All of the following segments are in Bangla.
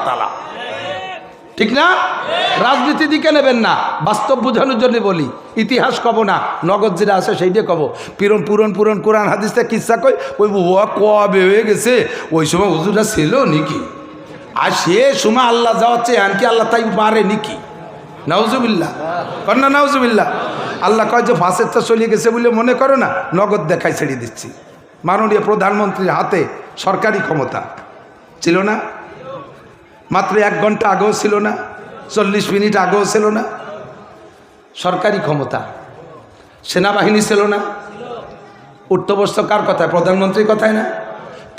তাআলা। ঠিক না? রাজনীতি দিকে নেবেন না, বাস্তব বোঝানোর জন্য বলি। ইতিহাস কব না, নগদ যেটা আছে সেইটা কব। পুরন কোরআন হাদিসটা কিচ্ছা কই ওই কবে হয়ে গেছে, ওই সময় হুজুররা ছিল নাকি, আর সে সময় আল্লাহ যাওয়াচ্ছে আনকি আল্লাহ তাই পারে নাকি? নাউজুবিল্লাহ, কন্যা নাউজুবিল্লাহ। আল্লাহ কয় যে ফাঁসেরটা চলে গেছে বলে মনে করো না, নগদ দেখাই ছেড়ে দিচ্ছি। মাননীয় প্রধানমন্ত্রীর হাতে সরকারি ক্ষমতা ছিল না, মাত্র 1 ঘন্টা আগেও ছিল না, 40 মিনিট আগেও ছিল না। সরকারি ক্ষমতা, সেনাবাহিনী ছিল না। উঠতে বসতো কার কথায়? প্রধানমন্ত্রীর কথায় না?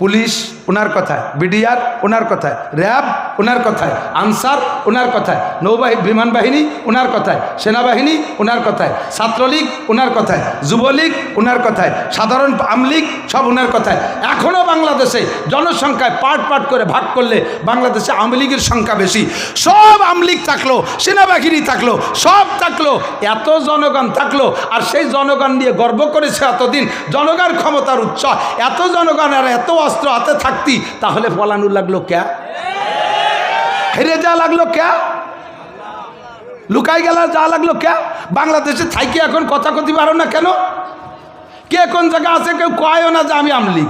পুলিশ ওনার কথায়, বিডিআর ওনার কথায়, র্যাব ওনার কথায়, আনসার ওনার কথায়, নৌবাহিনী বিমান বাহিনী ওনার কথায়, সেনাবাহিনী ওনার কথায়, ছাত্রলীগ ওনার কথায়, যুবলীগ ওনার কথায়, সাধারণ আমলীগ সব ওনার কথায়। এখনও বাংলাদেশে জনসংখ্যায় পার্ট করে ভাগ করলে বাংলাদেশে আওয়ামী লীগের সংখ্যা বেশি। সব আমলীগ থাকলো, সেনাবাহিনী থাকলো, সব থাকলো, এত জনগণ থাকলো, আর সেই জনগণ নিয়ে গর্ব করেছে এতদিন। জনগণ ক্ষমতার উৎস, এত জনগণ আর এত অস্ত্র হাতে থাকতি, তাহলে পলানো লাগলো ক্যা? হেরে যা লাগলো ক্যা? লুকাই গেল যা লাগলো ক্যা? বাংলাদেশে থাইকে এখন কথা কথি পারো না কেন? কে কোন জায়গা আছে কেউ কয়ও না যে আমি আমলি।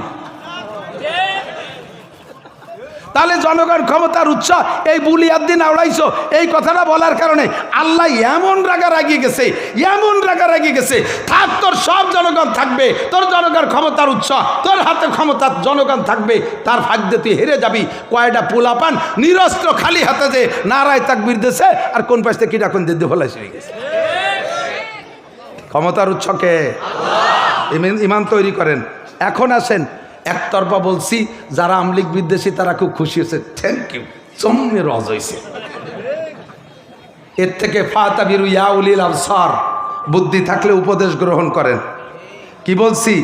তাহলে জনগণ ক্ষমতার উৎস এই বুলিয়াদ্দিন আওড়াইছো, এই কথাটা বলার কারণে আল্লাহ এমন রাগারাগি গেছে, এমন রাগারাগি গেছে। থাক, তোর সব জনগণ থাকবে, তোর জনগণ ক্ষমতার উৎস, তোর হাতে ক্ষমতার জনগণ থাকবে, তার ভাগ্যে তুই হেরে যাবি। কয়টা পোলাপান নিরস্ত্র খালি হাতে যে নারায় তাকবীর দিছে, আর কোন পাশে কিটা কোন দিতে ফলাইছে গেছে। ক্ষমতার উৎসকে ইমান তৈরি করেন। এখন আসেন, একতরফা বলছি, যারা আমলিক বিদ্বেষী তারা খুব খুশি হয়েছে, থ্যাংক ইউ, চমনে রজ হয়েছে। এর থেকে ফাতাবিরু ইয়া উলিল আবসার, বুদ্ধি থাকলে উপদেশ গ্রহণ করেন। কি বলছি?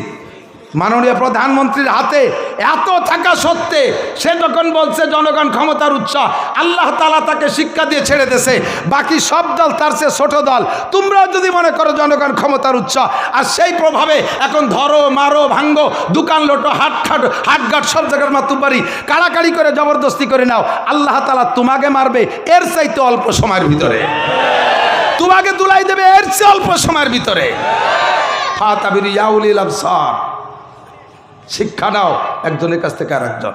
মাননীয় প্রধানমন্ত্রীর হাতে এত থাকা সত্ত্বে সে যখন বলছে জনগণ ক্ষমতার উৎস, আল্লাহ তাআলা তাকে শিক্ষা দিয়ে ছেড়ে দিয়েছে। বাকি সব দল তার চেয়ে ছোট দল। তোমরাও যদি মনে করো জনগণ ক্ষমতার উৎস, আর সেই প্রভাবে এখন ধরো মারো ভাঙ্গো, দোকান লোটো, হাটঘাট সব জায়গার মাতুব্বারি কাড়াকাড়ি করে জবরদস্তি করে নাও, আল্লাহ তাআলা তোমাকে মারবে এর চাইতে অল্প সময়ের ভিতরে, তোমাকে দুলাই দেবে এর চেয়ে অল্প সময়ের ভিতরে। ফাতাবিরু ইয়া উলিল আবসার, শিক্ষা নাও একজনের কাছ থেকে আর একজন।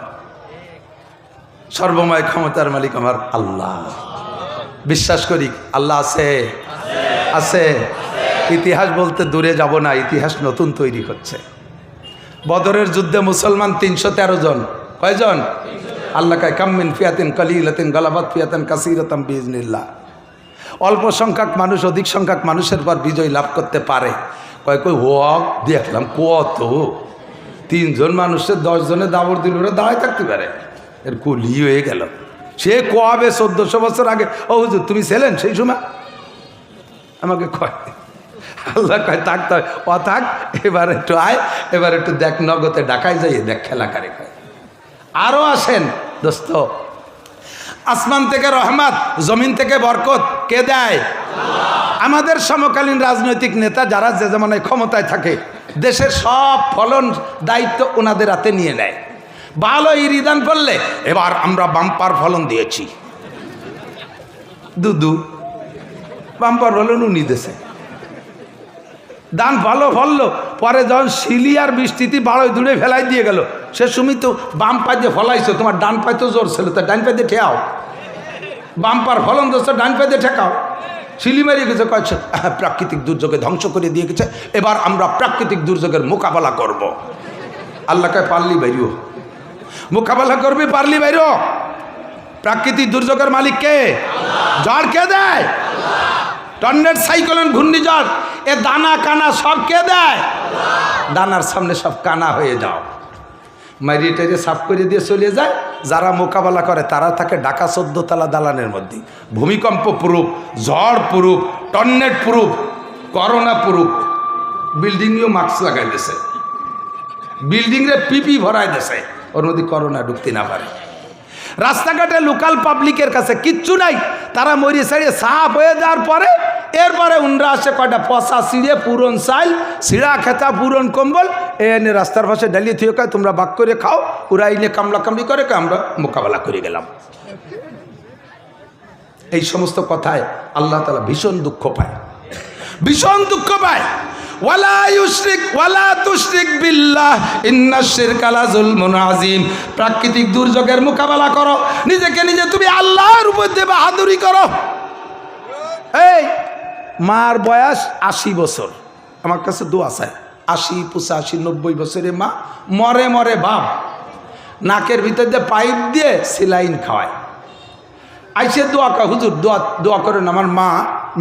সর্বময় ক্ষমতার মালিক আমার আল্লাহ। বিশ্বাস করি আল্লাহ আছে, আছে। ইতিহাস বলতে দূরে যাব না, ইতিহাস নতুন তৈরি হচ্ছে। বদরের যুদ্ধে মুসলমান 313 জন। কয়জন? আল্লাহ কয় কাম্মিন ফিয়াতিন কালিলাতিন গালাবাত ফিয়াতান কাসীরাতাম বিইজনিল্লাহ। অল্প সংখ্যক মানুষ অধিক সংখ্যক মানুষের পর বিজয় লাভ করতে পারে। কয় হোক দেখলাম কত, 3 জন মানুষের 10 জনে দাবর দিল, ওরা দাঁড়ায় থাকতে পারে। এর কুলি হয়ে গেল। সে কবে 1400 বছর আগে, ও হুজুর তুমি ছিলেন সেই সময়? আমাকে কয়, আল্লাহ কয় থাকতে হয়, ও থাক, এবার একটু আয়, এবার একটু দেখ, নগদে ডাকায় যাই, দেখ খেলা কারে কয়। আরও আসেন দোস্ত, আসমান থেকে রহমত, জমিন থেকে বরকত কে দেয়? আমাদের সমকালীন রাজনৈতিক নেতা যারা যে জমানায় ক্ষমতায় থাকে, দেশের সব ফলন দায়িত্ব ওনাদের হাতে নিয়ে নেয়। ভালো ইরিদান করলে এবার আমরা বাম্পার ফলন দিয়েছি, দুদু বাম্পার ফলন উনি দেশে দান ভালো ফললো, পরে যখন শিলিয়ার বৃষ্টিতে বাড়ই দূরে ফেলাই দিয়ে গেল, সে সময় তো বাম পায়ে দিয়ে ফলাইছো, তোমার ডান পায়ে তো জোর ছিল, তা ডান পায়ে দিয়ে ঠেকাও, বাম্পার ফলন দোষ ডান পায়ে দিয়ে ঠেকাও। শিলি মারিয়ে গেছে, কয়েছে প্রাকৃতিক দুর্যোগে ধ্বংস করে দিয়ে গেছে, এবার আমরা প্রাকৃতিক দুর্যোগের মোকাবেলা করব। আল্লাহকে পারলি বাইরো, মোকাবেলা করবি, পারলি বাইরো। প্রাকৃতিক দুর্যোগের মালিক কে? ঝড় কে দেয়? টর্নেডো, সাইক্লোন, ঘূর্ণিঝড়, এ দানা কানা সব কে দেয়? দানার সামনে সব কানা হয়ে যাও, মারিয়ে টাইরে সাফ করে দিয়ে চলে যায়। যারা মোকাবেলা করে তারা থাকে ঢাকা 14 তলা দালানের মধ্যে, ভূমিকম্প প্রুফ, ঝড় proof, tornado proof, corona proof. বিল্ডিংয়েও মাস্ক লাগাই দিয়েছে, বিল্ডিংয়ে পিপি ভরাই দিয়েছে, ওর মধ্যে করোনা ঢুকতে না পারে। রাস্তাঘাটে লোকাল পাবলিকের কাছে কিচ্ছু নাই, তারা মরিয়ে সারিয়ে সাফ হয়ে যাওয়ার পরে এরপরে উনরা আসে কয়টা পচা ছিঁড়ে পুরন চাইল ছিঁড়া খেতা পুরন কম্বল এনে রাস্তার পাশে ডালিয়ে থিয়ে কয় তোমরা বাক করে খাও, ওরা এনে কামলা কামড়ি করে আমরা মোকাবেলা করে গেলাম। এই সমস্ত কথায় আল্লাহ তাআলা ভীষণ দুঃখ পায়, ভীষণ দুঃখ পায়। ওয়ালা ইউশরিক ওয়ালা তুশরিক বিল্লাহ ইন্নাশ শিরকা লাযুলমুন আযীম। প্রাকৃতিক দুর্যোগের মোকাবেলা করো, নিজেকে নিজে তুমি আল্লাহর উপর দিয়ে বাহাদুরি করো। এই মার বয়স 80 বছর, আমার কাছে দোয়া চায়, 80, 85, 90 বছরের মা মরে মরে বাপ নাকের ভিতর দিয়ে পাইপ দিয়ে সেলাইন খাওয়ায়। আইসে দোয়া কা হুজুর দোয়া করেন, আমার মা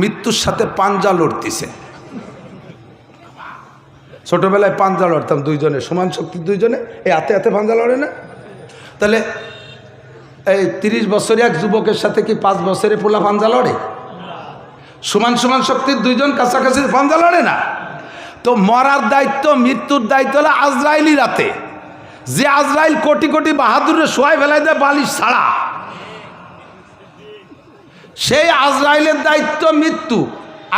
মৃত্যুর সাথে পাঞ্জা লড়তেছে। ছোটবেলায় পাঞ্জা লড়তাম দুইজনে, সমান শক্তি দুইজনে, এই হাতে হাতে পাঞ্জা লড়ে না? তাহলে এই 30 বছরের এক যুবকের সাথে কি 5 বছরে পোলা পাঞ্জা লড়ে? সমান সমান শক্তির দুইজন কাছাকাছি পাঞ্জা লড়ে না? তো মরার দায়িত্ব, মৃত্যুর দায়িত্ব হলো আজরাইলি রাতে, যে আজরাইল কোটি কোটি বাহাদুরে শোয়াই ফেলাই দেয় বালিশ ছাড়া, সেই আজরাইলের দায়িত্ব মৃত্যু।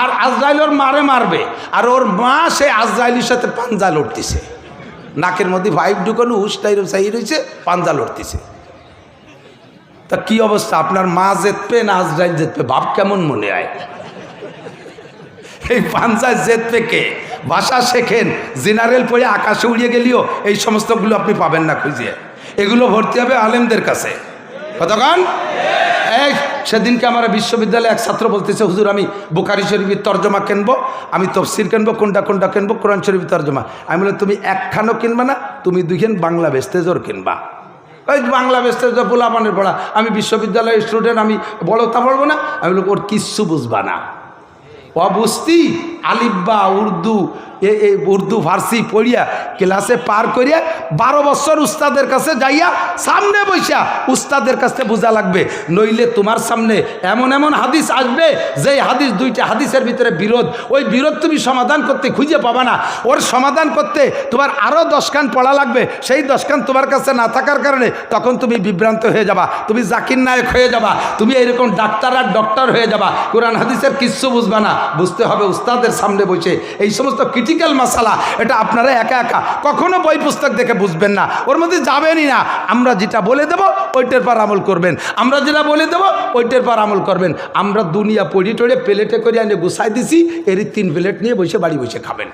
আর আজরাইল ওর মারে মারবে, আর ওর মা সেই আজরাইলের সাথে পাঞ্জা লড়তেছে, নাকের মধ্যে ভাইব ঢুকানো উষ্টাই চাই রয়েছে, পাঞ্জা লড়তেছে। তা কি অবস্থা, আপনার মা জেতবে না আজরাইল জেতবে? বাপ কেমন মনে হয়? এই পাঞ্জায় জেতবে কে? ভাষা শেখেন, জেনারেল পড়ে আকাশে উড়িয়ে গেলেও এই সমস্তগুলো আপনি পাবেন না খুঁজিয়ে, এগুলো ভর্তি হবে আলেমদের কাছে। কতক্ষণ? এই সেদিনকে আমার বিশ্ববিদ্যালয়ে এক ছাত্র বলতেছে, হুজুর আমি বুখারী শরীফের তর্জমা কিনবো, আমি তফসির কিনবো, কোনটা কোনটা কিনবো? কোরআন শরীফের তর্জমা। আমি বলি তুমি একখানও কিনবা না, তুমি দুইখান বাংলা বেস্তেজর কিনবা। ওই বাংলা বেস্তেজর পোলাপানের পড়া, আমি বিশ্ববিদ্যালয়ের স্টুডেন্ট, আমি বড় তা পড়বো না? আমি বলি ওর কিচ্ছু বুঝবা না, অবুঝতি আলিব্বা উর্দু উর্দু ফার্সি পড়িয়া ক্লাসে পার করিয়া 12 বছর উস্তাদের কাছে যাইয়া সামনে বৈশা উস্তাদের কাছে বোঝা লাগবে, নইলে তোমার সামনে এমন এমন হাদিস আসবে যে হাদিস দুইটা হাদিসের ভিতরে বিরোধ, ওই বিরোধ তুমি সমাধান করতে খুঁজে পাবা না, ওর সমাধান করতে তোমার আরও 10 খান পড়া লাগবে, সেই 10 খান তোমার কাছে না থাকার কারণে তখন তুমি বিভ্রান্ত হয়ে যাবা, তুমি জাকির নায়ক হয়ে যাবা, তুমি এইরকম ডাক্তার আর ডক্টর হয়ে যাবা, কোরআন হাদিসের কিচ্ছু বুঝবা না। বুঝতে হবে উস্তাদের সামনে বসে এই সমস্ত ক্রিটিক্যাল মাসালা, এটা আপনারা একা একা কখনো বই পুস্তক দেখে বুঝবেন না, ওর মধ্যে যাবেনই না। আমরা যেটা বলে দেব ওইটার পর আমল করবেন, আমরা যেটা বলে দেব ওইটার পর আমল করবেন। আমরা দুনিয়া পড়ি টড়ে প্লেটে করে এনে গুছাই দিছি, এরই 3 প্লেট নিয়ে বসে বাড়ি বসে খাবেন,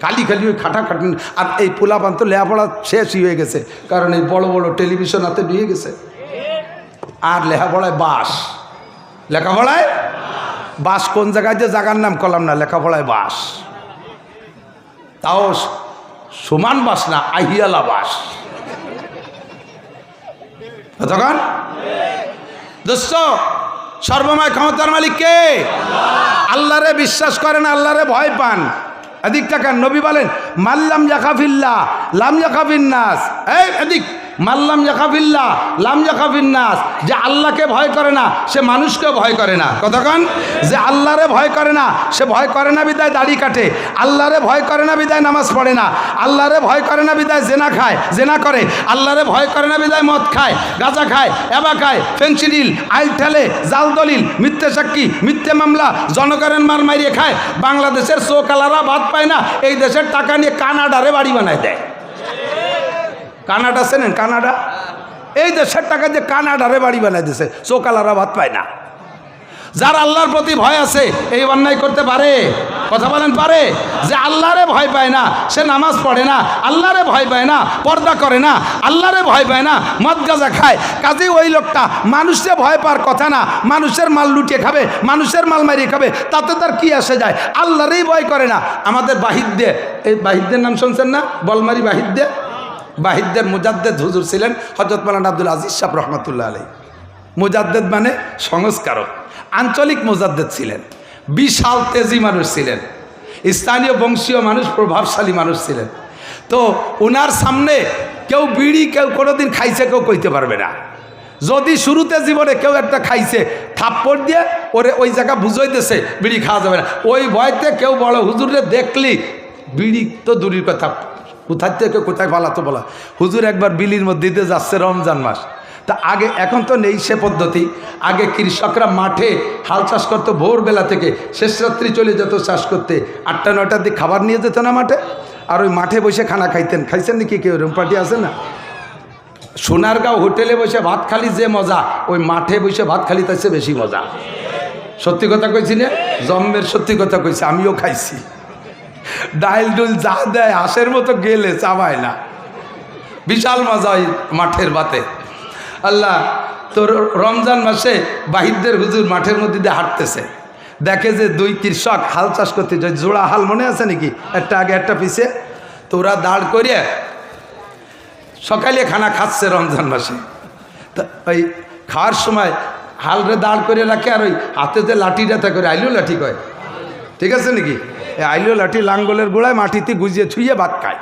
খালি খালি ওই খাটাখাটি। আর এই পোলাপান তো লেখাপড়া শেষই হয়ে গেছে, কারণ এই বড় বড় টেলিভিশন হাতে নিয়ে গেছে, আর লেখাপড়ায় বাস, লেখাপড়ায় বাস কোন জায়গায় যে জায়গার নাম করলাম না, লেখাপড়ায় বাস, তাও সমান বাস না, আহিয়ালা বাস। তখন দোস্ত সর্বময় ক্ষমতার মালিক কে? আল্লাহরে বিশ্বাস করেন, আল্লাহরে ভয় পান। এদিক টাকান নবী বলেন মাল্লাম ইয়াখাফিল্লাহ লাম ইয়াখাফিন নাস। এই এদিক মাল্লাম ইয়াখাফিল্লাহ লাম ইয়াখাফিন নাস, যে আল্লাহকে ভয় করে না সে মানুষকে ভয় করে না। কতক্ষণ? যে আল্লাহরে ভয় করে না সে ভয় করে না বিদায় দাড়ি কাটে, আল্লাহরে ভয় করে না বিদায় নামাজ পড়ে না, আল্লাহরে ভয় করে না বিদায় জেনা খায় জেনা করে, আল্লাহরে ভয় করে না বিদায় মদ খায়, গাঁজা খায়, এবা খায়, ফেন্সিডিল, আইল ঠেলে, জাল দলিল, মিথ্যে সাক্ষী, মিথ্যে মামলা, জনগণের মার মারিয়ে খায়। বাংলাদেশের চোকালারা ভাত পায় না, এই দেশের টাকা নিয়ে কানাডারে বাড়ি বানায় দেয়। কানাডা চেনেন? কানাডা, এই দেশের টাকা দিয়ে কানাডারে বাড়ি বানাই দিছে, চোকালারা ভাত পায় না। যার আল্লাহর প্রতি ভয় আছে এই অন্যায় করতে পারে? কথা বলেন পারে? যে আল্লাহরে ভয় পায় না সে নামাজ পড়ে না, আল্লাহরে ভয় পায় না পর্দা করে না, আল্লাহরে ভয় পায় না মদ গাঁজা খায়। কাজে ওই লোকটা মানুষে ভয় পাওয়ার কথা না, মানুষের মাল লুটিয়ে খাবে, মানুষের মাল মারিয়ে খাবে, তাতে তার কি আসে যায়? আল্লাহরেই ভয় করে না। আমাদের বাহিদ্দে, এই বাহিদ্দের নাম শুনছেন না? বলমারি বাহিদ্দে, বাহিদ্দের মুজাদ্দেদ হুজুর ছিলেন হযরত মাওলানা আব্দুল আজিজ সাহেব রহমতুল্লাহ আলাইহি। মুজাদ্দেদ মানে সংস্কারক, আঞ্চলিক মুজাদ্দেদ ছিলেন, বিশাল তেজি মানুষ ছিলেন, স্থানীয় বংশীয় মানুষ, প্রভাবশালী মানুষ ছিলেন। তো ওনার সামনে কেউ বিড়ি কেউ কোনোদিন খাইছে কেউ কইতে পারবে না। যদি শুরুতে জীবনে কেউ একটা খাইছে থাপ্পড় দিয়ে ওরে ওই জায়গা বুঝাইতেছে বিড়ি খাওয়া যাবে না, ওই ভয়তে কেউ বড় হুজুরে দেখলি বিড়ি তো দূরের কথা, কোথায় থেকে কোথায় পালাতো বলা। হুজুর একবার বিলির মধ্যে দিতে যাচ্ছে রমজান মাস, তা আগে, এখন তো নেই সে পদ্ধতি। আগে কৃষকরা মাঠে হাল চাষ করতো ভোরবেলা থেকে, শেষ রাত্রি চলে যেত চাষ করতে, 8টা-9টার দিকে খাবার নিয়ে যেত না মাঠে, আর ওই মাঠে বসে খানা খাইতেন। খাইছেন নাকি কেউ? এরকম পার্টি আছে না? সোনারগাঁও হোটেলে বসে ভাত খালি যে মজা, ওই মাঠে বসে ভাত খালি তার চেয়ে বেশি মজা। সত্যি কথা কইছি না? জম্মের সত্যি কথা কইছি, আমিও খাইছি। ডাইল ডুল যা দেয় হাঁসের মতো গেলে চাবায় না, বিশাল মজা ওই মাঠের ভাতে। আল্লাহ, তোর রমজান মাসে বাহিরদের হুজুর মাঠের মধ্যে দিয়ে হাঁটতেছে, দেখে যে 2 কৃষক হাল চাষ করতে যায়, জোড়া হাল মনে আছে নাকি? একটা আগে একটা পিছে, তো ওরা দাঁড় করিয়ে সকালে খানা খাচ্ছে রমজান মাসে। তা ওই খাওয়ার সময় হালরে দাঁড় করে রাখে, আর ওই হাতে যে লাঠিটা করে, আইলো লাঠি কয়, ঠিক আছে নাকি? এই আইলো লাঠি লাঙ্গলের গোড়ায় মাটিতে গুজিয়ে ছুঁয়ে ভাত খায়।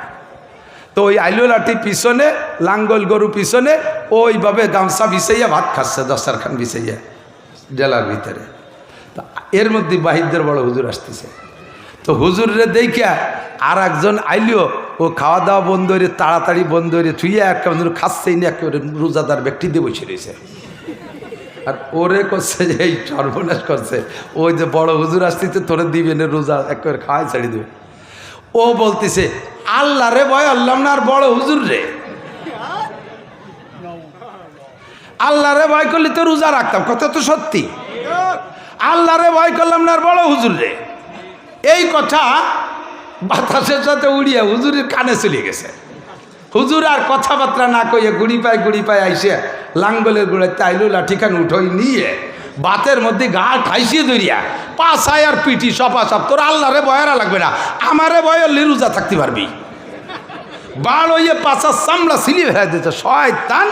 তো ওই আইলো লাঠি পিছনে, লাঙ্গল গরু পিছনে, ওইভাবে গামছা বিছাইয়া ভাত খাচ্ছে, দস্তারখান বিছাইয়া জেলার ভিতরে। তা এর মধ্যে বাহিরদের বড় হুজুর আসতেছে। তো হুজুরে দেখিয়া আর একজন আইলিও, ও খাওয়া দাওয়া বন্ধ হয়ে তাড়াতাড়ি বন্ধ হয়ে ছুঁয়ে একেবারে খাচ্ছেই না, একেবারে রোজাদার ব্যক্তি দিয়ে বসে রয়েছে। আর ওরে করছে যে এই সর্বনাশ করছে, ওই যে বড় হুজুর আসতেছে তোরে দিবেন রোজা একেবারে খাওয়াই ছাড়ি দেবে। ও বলতেছে, আল্লাহ রে ভয় আল্লাহ না, আর বড় হুজুর রে, আল্লাহ রে ভয় করলে তো রোজা রাখতাম। কথা তো সত্যি, আল্লাহ রে ভয় করলাম না, আর বড় হুজুর রে। এই কথা বাতাসের সাথে উড়িয়ে হুজুরের কানে চলে গেছে। হুজুর আর কথাবার্তা না কইয়ে গুড়ি পায় আইসে লাঙ্গলের গোড়ায় তাইলো লাঠিখান উঠোই নিয়ে বাতের মধ্যে গা ঠাইসিয়ে ধরিয়া পাছায় আর পিটি সপা সপ, তোর আল্লাহরে বয়ারা লাগবে না, আমারে বয়লি রোজা থাকতে পারবি। বাল হইয়ে পাছা চামড়া সিলি ভেড়া দিতে, শয়তান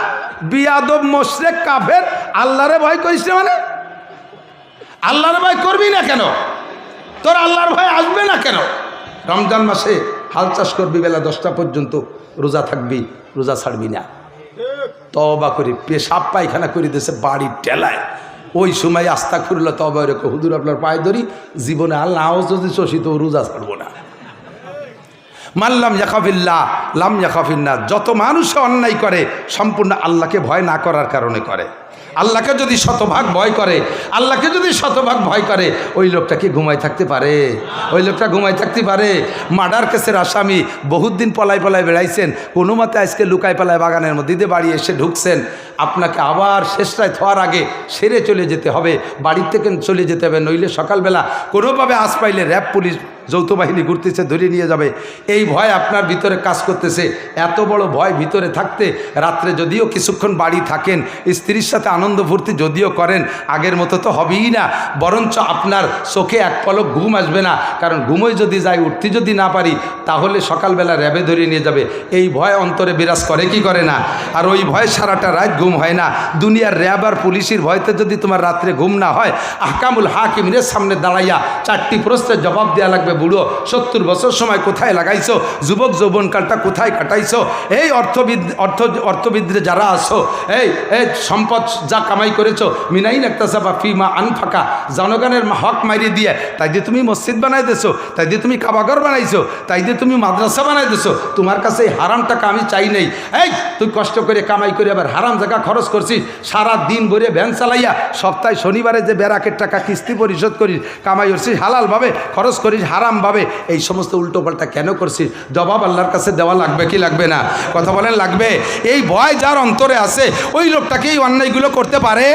বিয়াদব মোশরেক কাফের। আল্লাহরে ভয় করিস না মানে? আল্লাহরে ভয় করবি না কেন? তোর আল্লাহর ভয় আসবে না কেন? রমজান মাসে হাল চাষ করবি, বেলা 10টা পর্যন্ত রোজা থাকবি, রোজা ছাড়বি না। তওবা করি পেশাব পায়খানা করে দিয়েছে বাড়ির টেলায়, ওই সময় আস্থা করলো তওবা রেখে, হুজুর আপনার পায়ে ধরি, জীবনে আল্লাহ যদি শোষিত রোজা ছাড়বো না। মাল্লাম ইয়াখাফিল্লাহ লাম ইয়াখাফিন্নাস। যত মানুষ অন্যায় করে সম্পূর্ণ আল্লাহকে ভয় না করার কারণে করে। আল্লাহকে যদি শতভাগ ভয় করে, আল্লাহকে যদি শতভাগ ভয় করে, ওই লোকটা কি ঘুমায় থাকতে পারে? ওই লোকটা ঘুমায় থাকতে পারে? মার্ডার কেসের আসামি, বহুত দিন পলায় বেড়াইছেন, কোনো মতে আজকে লুকায় পালায় বাগানের মধ্যে দিয়ে বাড়ি এসে ঢুকছেন। আপনাকে আবার শেষটায় থোয়ার আগে সেরে চলে যেতে হবে, বাড়ির থেকে চলে যেতে হবে, নইলে সকালবেলা কোনোভাবে আশ পাইলে র্যাব পুলিশ যৌথ বাহিনী ঘুরতেছে, ধরে নিয়ে যাবে। এই ভয় আপনার ভিতরে কাজ করতেছে। এত বড় ভয় ভিতরে থাকতে রাত্রে যদিও কিছুক্ষণ বাড়ি থাকেন, স্ত্রীর সাথে আনন্দ ফুর্তি যদিও করেন, আগের মতো তো হবেই না, বরঞ্চ আপনার চোখে এক পলক ঘুম আসবে না। কারণ ঘুমোয় যদি যাই, উঠতে যদি না পারি, তাহলে সকালবেলা র্যাবে ধরে নিয়ে যাবে। এই ভয় অন্তরে বিরাজ করে কি করে না? আর ওই ভয় সারাটা রাত ঘুম হয় না। দুনিয়ার র্যাব আর পুলিশের ভয়তে যদি তোমার রাত্রে ঘুম না হয়, আহকামুল হাকিমের সামনে দাঁড়াইয়া 4টি প্রশ্নের জবাব দেওয়া লাগবে। বুড়ো 70 বছর সময় কোথায় লাগাইছো? যুবক যৌবনকালটা কোথায় কাটাইছো? এই অর্থবিদরে যারা আছো, এই সম্পদ যা কামাই করেছো, মিনাইন একতাসাবা ফিমা আনফাকা, জনগণের হক মারিয়ে দিয়ে, তাই দিয়ে তুমি মসজিদ বানাই দিছো, তাই দিয়ে তুমি কাবাঘর বানাইছো, তাই দিয়ে তুমি মাদ্রাসা বানাই দিছো। তোমার কাছে এই হারাম টাকা আমি চাই নেই। এই তুই কষ্ট করে কামাই করে আবার হারাম জায়গা খরচ করছিস, সারা দিন ভরে ভ্যান চালাইয়া, সপ্তাহে শনিবারে যে বেরাকের টাকা কিস্তি পরিশোধ করিস, কামাই করছিস হালালভাবে, খরচ করিস হারামভাবে, এই সমস্ত উল্টোপাল্টা কেন করছিস? জবাব আল্লাহর কাছে দেওয়া লাগবে কি লাগবে না? কথা বলেন লাগবে। এই ভয় যার অন্তরে আছে, ওই লোকটাকে এই অন্যায়গুলো করতে পারে,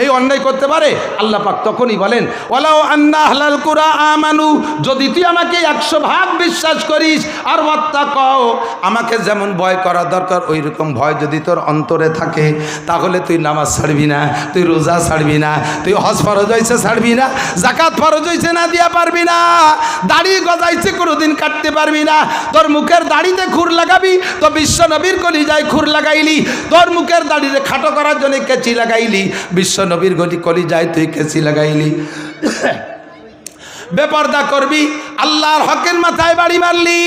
এই অন্যায় করতে পারে। আল্লাহ পাক তখনই বলেন, ওয়ালাউ আন্না আহলাল কুরা আমানু, যদি তুই আমাকে 100 ভাগ বিশ্বাস করিস, আর ওয়াত্তাকাও, আমাকে যেমন ভয় করা দরকার ওই রকম ভয় যদি তোর অন্তরে থাকে, তাহলে তুই নামাজ ছাড়বি না, তুই রোজা ছাড়বি না, তুই হজ ফরজ হয়েছে ছাড়বি না, জাকাত ফরজ হয়েছে না দিয়া পারবি না, দাড়ি গজাইছে কোনোদিন কাটতে পারবি না, তোর মুখের দাড়িতে খুর লাগাবি তো বিশ্ব নবীর কলিজায় খুর লাগাইলি, তোর মুখের দাড়িতে খাটো করার জন্য কেচি লাগাইলি, বিশ্ব নবীর কলিজায় তুই কেচি লাগাইলি। বেপর্দা করবি, আল্লাহর হকের মাথায় বাড়ি মারলি,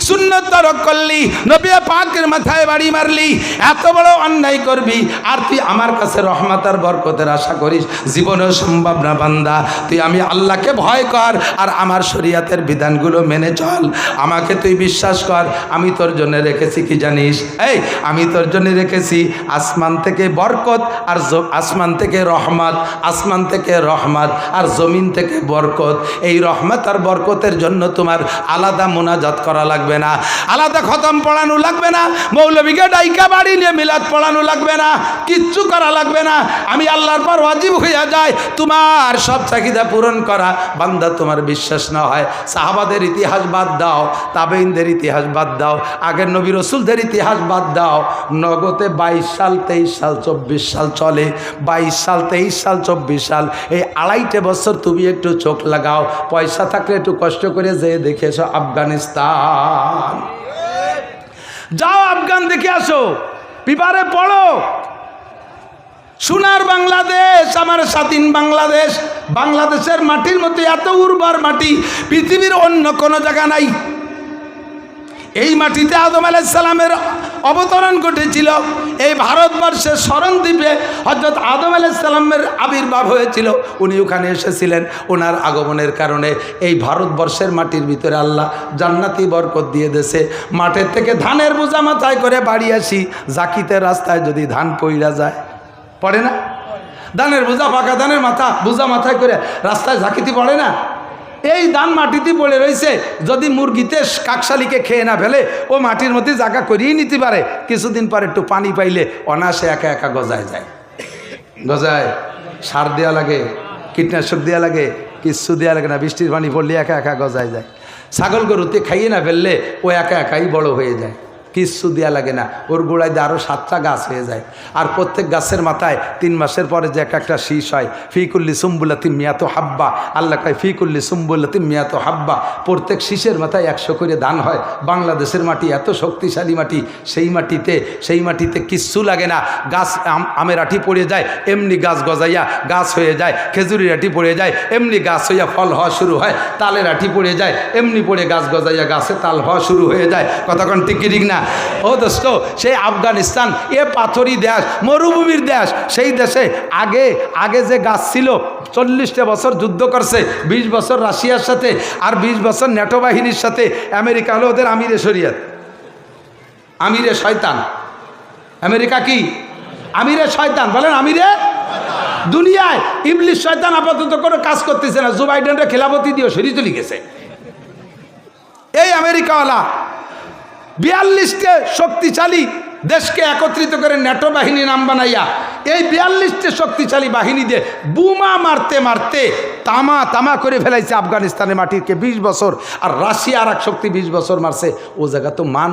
সুন্নত তরক করলি, নবী পাকের মাথায় বাড়ি মারলি, এত বড় অন্যায় করবি আর তুই আমার কাছে রহমত আর বরকতের আশা করিস, জীবনেও সম্ভব না বান্দা। তুই আমি আল্লাহকে ভয় কর আর আমার শরীয়তের বিধানগুলো মেনে চল। আমাকে তুই বিশ্বাস কর, আমি তোর জন্য রেখেছি কি জানিস? এই আমি তোর জন্য রেখেছি আসমান থেকে বরকত আর আসমান থেকে রহমত, আসমান থেকে রহমত আর জমিন থেকে বরকত। এই রহমত আর বরকতের জন্য তোমার আলাদা মোনাজাত করা লাগবে না, আলাদা খতম পড়ানো লাগবে না, মৌলবীকে ডাইকা বাড়ি নিয়ে মিলাদ পড়ানো লাগবে না, কিচ্ছু করা লাগবে না। আমি আল্লাহর পর ওয়াজিব হইয়া যায় তোমার সব চাহিদা পূরণ করা। বান্দা তোমার বিশ্বাস না হয়, সাহাবাদের ইতিহাস বাদ দাও, তাবেইনদের ইতিহাস বাদ দাও, আগের নবী রসুলদের ইতিহাস বাদ দাও। নগদে 22 সাল 23 সাল 24 সাল চলে, 22 সাল 23 সাল 24 সাল, এই 2.5 বছর তুমি একটু চোখ লাগাও, পয়সা থাকলে একটু কষ্ট করে যেয়ে দেখে এসো আফগানিস্তান, যাও আফগান দেখে আসো, পেপারে পড়ো। সোনার বাংলাদেশ, আমার স্বাধীন বাংলাদেশ, বাংলাদেশের মাটির মধ্যে এত উর্বর মাটি পৃথিবীর অন্য কোনো জায়গা নাই। এই মাটিতে আদম আলাইহিস সালামের অবতরণ ঘটেছিল। এই ভারতবর্ষের শরণদ্বীপে হযরত আদম আলাইহিস সালামের আবির্ভাব হয়েছিল। উনি ওখানে এসেছিলেন, ওনার আগমনের কারণে এই ভারতবর্ষের মাটির ভিতরে আল্লাহ জান্নাতি বরকত দিয়ে দেশে। মাঠের থেকে ধানের বোঝা মাথায় করে বাড়ি আসি, জাকিতের রাস্তায় যদি ধান পইড়া যায়, পড়ে না? ধানের বোঝা, পাকা ধানের বোঝা মাথায় করে রাস্তায় জাকিতি পড়ে না? এই ধান মাটিতে পড়ে রয়েছে, যদি মুরগিতে কাকশালিকে খেয়ে না ফেলে ও মাটির মধ্যে জায়গা করিয়ে নিতে পারে, কিছুদিন পরে একটু পানি পাইলে অনায়াসে একা একা গজায় যায়। গজায়, সার দেওয়া লাগে, কীটনাশক দেওয়া লাগে, কিচ্ছু দেওয়া লাগে না, বৃষ্টির পানি পড়লে একা একা গজায় যায়। ছাগল গরুতে খাইয়ে না ফেললে ও একা একাই বড় হয়ে যায়, কিচ্ছু দেওয়া লাগে না, ওর গোড়ায় দিয়ে আরও 7টা গাছ হয়ে যায়। আর প্রত্যেক গাছের মাথায় 3 মাসের পরে যে একটা শীষ হয়, ফিকুল্লি সুম্বুলাতি মিয়াতো হাব্বা, আল্লাহ কয় ফিকুল্লি সুম্বুলাতি মিয়াতো হাব্বা, প্রত্যেক শীষের মাথায় 100 করে ধান হয়। বাংলাদেশের মাটি এত শক্তিশালী মাটি, সেই মাটিতে কিচ্ছু লাগে না। গাছ আমের আঠি পড়ে যায়, এমনি গাছ গজাইয়া গাছ হয়ে যায়, খেজুরের আঠি পড়ে যায়, এমনি গাছ হইয়া ফল হওয়া শুরু হয়, তালের আঠি পড়ে যায়, এমনি পড়ে গাছ গজাইয়া গাছে তাল হওয়া শুরু হয়ে যায়। কতক্ষণ ঠিক না? ও দোস্ত, সেই আফগানিস্তান এ পাথরি দেশ, মরুভূমির দেশ, সেই দেশে আগে যে গাছ ছিল 40টা বছর যুদ্ধ করছে, 20 বছর রাশিয়ার সাথে আর 20 বছর ন্যাটো বাহিনীর সাথে। আমেরিকা হলো ওদের আমিরে শরিয়ত, আমিরে শয়তান। আমেরিকা কি? আমিরে শয়তান, বলেন আমিরে। দুনিয়ায় ইবলিশ শয়তান আপাতত কোনো কাজ করতেছে না, জো বাইডেনরা খেলাফতি দিয়ে সরিয়ে চলে গেছে। এই আমেরিকাওয়ালা 42টে শক্তিশালী দেশকে একত্রিত করে ন্যাটো বাহিনী নাম বানাইয়া এই 42টে শক্তিশালী বাহিনী দিয়ে বোমা মারতে মারতে তামা করে ফেলাইছে আফগানিস্তানের মাটিকে 20 বছর। আর রাশিয়া আর এক শক্তি 20 বছর মারছে। ও জায়গা তো মান